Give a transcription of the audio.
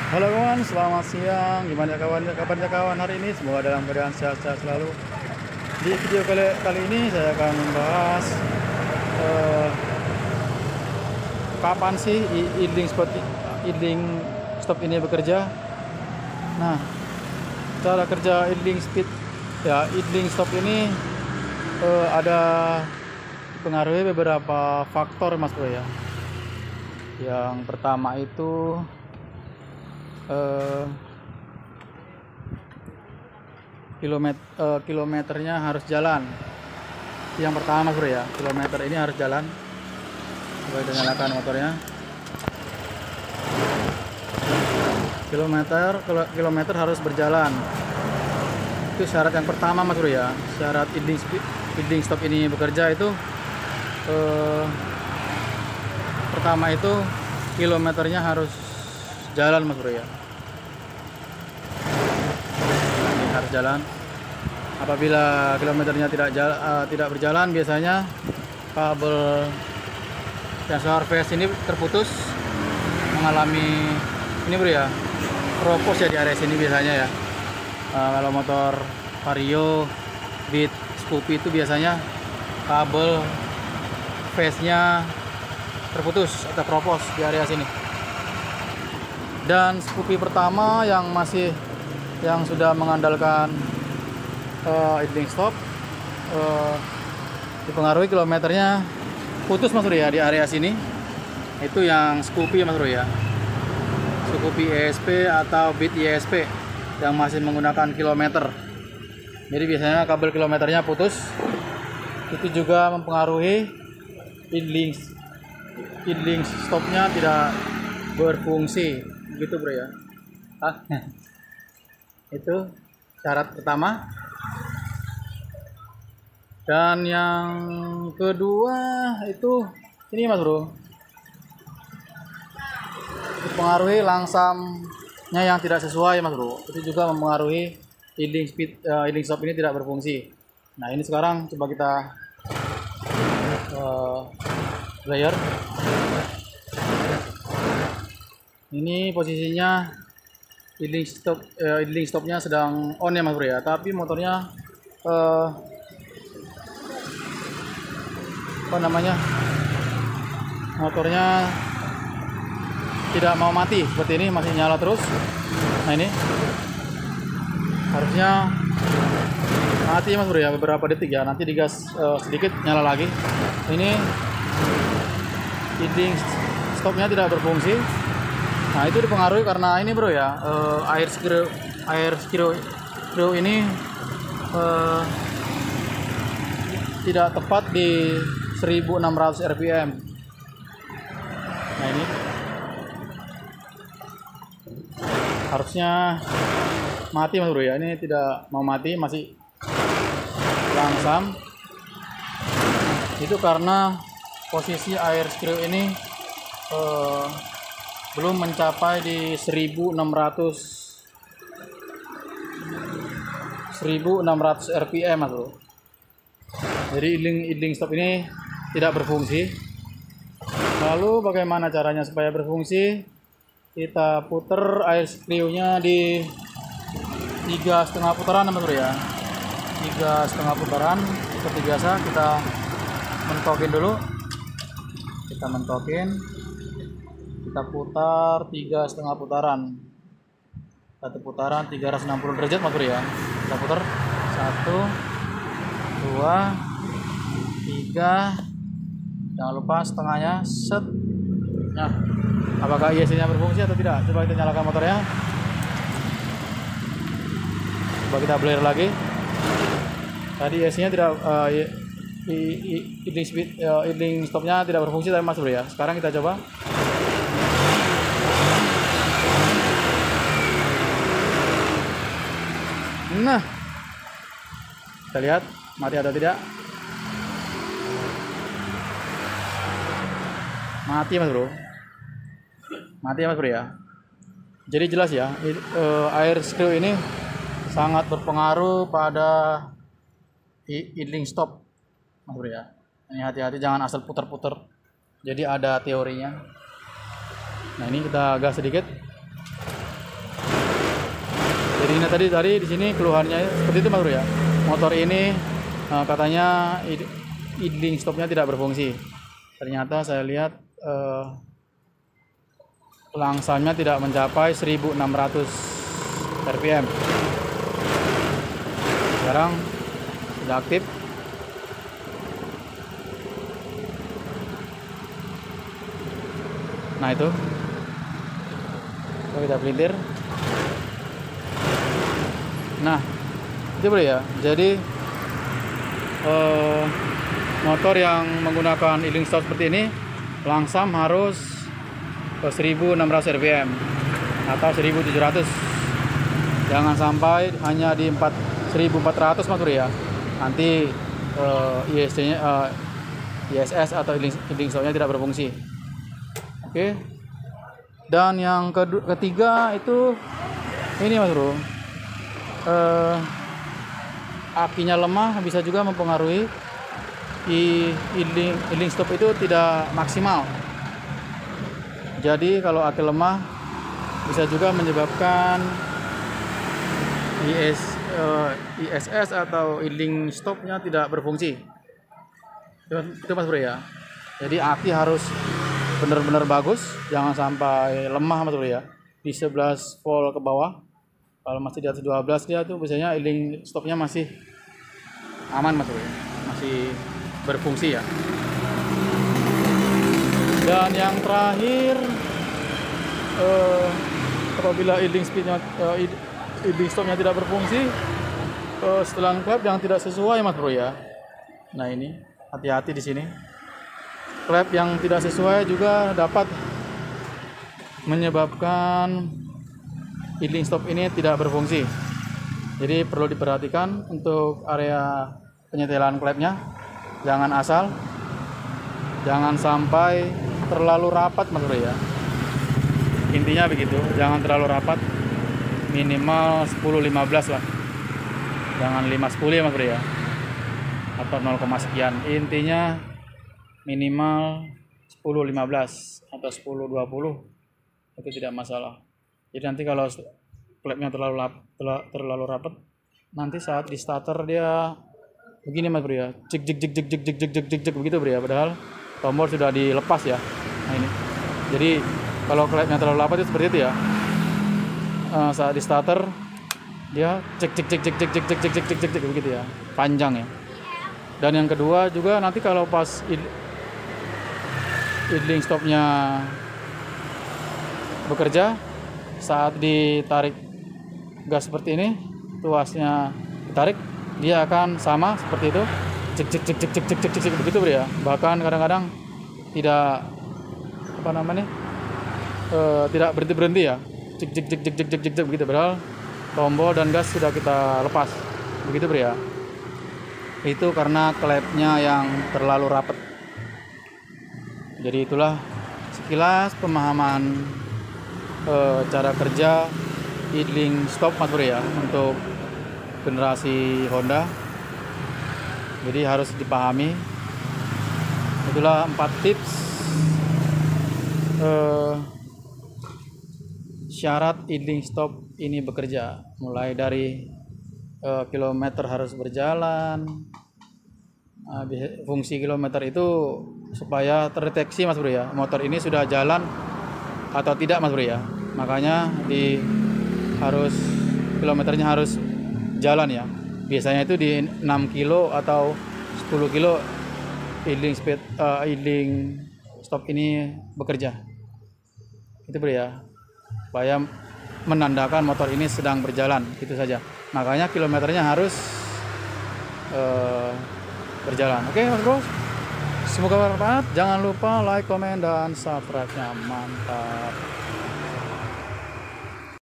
Halo kawan, selamat siang. Gimana kabarnya kawan hari ini? Semoga dalam keadaan sehat-sehat selalu. Di video kali ini saya akan membahas eh, kapan sih idling stop ini bekerja. Nah, cara kerja idling stop ini ada dipengaruhi beberapa faktor Mas Bro ya. Yang pertama itu eh, kilometernya harus jalan. Yang pertama Bro ya, kilometer ini harus jalan. Coba kita nyalakan motornya. Kilometer harus berjalan. Itu syarat yang pertama Mas Bro ya. Syarat idling stop ini bekerja itu pertama itu kilometernya harus jalan Mas Bro ya. Ini harus jalan. Apabila kilometernya tidak berjalan, biasanya kabel sensor phase ini terputus, mengalami ini Bro ya, keropos ya di area sini biasanya ya. Kalau motor Vario, Beat, Scoopy itu biasanya kabel phase-nya terputus atau keropos di area sini. Dan Scoopy pertama yang sudah mengandalkan idling stop dipengaruhi kilometernya putus Mas Bro ya di area sini. Itu yang Scoopy Mas Bro ya. Scoopy ESP atau Beat ESP yang masih menggunakan kilometer. Jadi biasanya kabel kilometernya putus. Itu juga mempengaruhi idling stopnya tidak berfungsi, gitu Bro ya. Itu syarat pertama. Dan yang kedua itu ini Mas Bro, dipengaruhi langsamnya yang tidak sesuai Mas Bro. Itu juga mempengaruhi idling stop ini tidak berfungsi. Nah ini sekarang coba kita player. Ini posisinya idling stopnya sedang on ya Mas Bro ya, tapi motornya motornya tidak mau mati, seperti ini masih nyala terus. Nah ini harusnya mati Mas Bro ya beberapa detik ya, nanti digas sedikit nyala lagi. Ini idling stopnya tidak berfungsi. Nah itu dipengaruhi karena ini Bro ya, air screw ini tidak tepat di 1600 rpm. Nah ini harusnya mati Mas Bro ya, ini tidak mau mati, masih langsam. Itu karena posisi air screw ini belum mencapai di 1600 rpm Mas Bro. Jadi idling stop ini tidak berfungsi. Lalu bagaimana caranya supaya berfungsi? Kita puter air screw-nya di 3,5 putaran Mas Bro ya. 3,5 putaran seperti biasa. Kita mentokin dulu. Kita putar 3,5 putaran. Satu putaran 360 derajat Mas Bro ya. Kita putar 1 2 3, jangan lupa setengahnya, set. Nah, apakah ISC-nya berfungsi atau tidak? Coba kita nyalakan motornya. Coba kita blare lagi. Tadi ISC-nya tidak, idling stopnya tidak berfungsi tapi Mas Bro ya. Sekarang kita coba. Nah, kita lihat mati atau tidak. Mati Mas Bro. Mati ya Mas Bro ya. Jadi jelas ya, air screw ini sangat berpengaruh pada idling stop Mas Bro ya. Ini hati-hati jangan asal putar-putar. Jadi ada teorinya. Nah ini kita gas sedikit. ini tadi di sini keluhannya seperti itu Mas Bro ya. Motor ini katanya idling stopnya tidak berfungsi. Ternyata saya lihat langsamnya tidak mencapai 1600 rpm. Sekarang sudah aktif. Nah itu, kita pelintir. Nah itu Bro ya. Jadi motor yang menggunakan idling stop seperti ini langsam harus 1600 rpm atau 1700. Jangan sampai hanya di 1400 Mas Bro ya. Nanti ISS atau idling stopnya tidak berfungsi. Oke. Dan yang ketiga itu ini Mas Bro. Akinya lemah bisa juga mempengaruhi idling stop itu tidak maksimal. Jadi kalau aki lemah bisa juga menyebabkan ISS atau idling stopnya tidak berfungsi. Itu Mas Bro ya. Jadi aki harus benar-benar bagus, jangan sampai lemah Mas Bro ya. Di 11 volt ke bawah. Kalau masih di atas 12 dia tuh biasanya idling stopnya masih aman Mas Bro ya. Masih berfungsi ya. Dan yang terakhir apabila idling stopnya tidak berfungsi, setelan klep yang tidak sesuai Mas Bro ya. Nah ini hati-hati di sini. Klep yang tidak sesuai juga dapat menyebabkan idling stop ini tidak berfungsi. Jadi perlu diperhatikan untuk area penyetelan klepnya. Jangan asal, jangan sampai terlalu rapat Mas Bro ya. Intinya begitu, jangan terlalu rapat, minimal 10-15 lah, jangan 5-10 ya Mas Bro ya, atau 0, sekian. Intinya minimal 10-15 atau 10-20 itu tidak masalah. Jadi nanti kalau klepnya terlalu rapat, nanti saat di starter dia begini Mas Bro ya, cek begitu Bro ya, padahal tombol sudah dilepas ya. Nah ini, jadi kalau klepnya terlalu rapat itu seperti itu ya. Saat di starter dia cek begitu ya, panjang ya. Dan yang kedua juga nanti kalau pas idling stopnya bekerja, saat ditarik gas seperti ini, tuasnya ditarik, dia akan sama seperti itu, cek begitu Bro ya. Bahkan kadang-kadang tidak tidak berhenti ya, cek begitu, padahal tombol dan gas sudah kita lepas begitu Bro ya. Itu karena klepnya yang terlalu rapat. Jadi itulah sekilas pemahaman cara kerja idling stop Mas Bro ya untuk generasi Honda. Jadi harus dipahami. Itulah 4 tips syarat idling stop ini bekerja. Mulai dari kilometer harus berjalan. Fungsi kilometer itu supaya terdeteksi Mas Bro ya, motor ini sudah jalan atau tidak Mas Bro ya. Makanya kilometernya harus jalan ya. Biasanya itu di 6 kilo atau 10 kilo idling stop ini bekerja. Itu Bro ya, supaya menandakan motor ini sedang berjalan, itu saja. Makanya kilometernya harus berjalan. Oke Mas Bro, semoga bermanfaat. Jangan lupa like, komen, dan subscribe-nya. Mantap.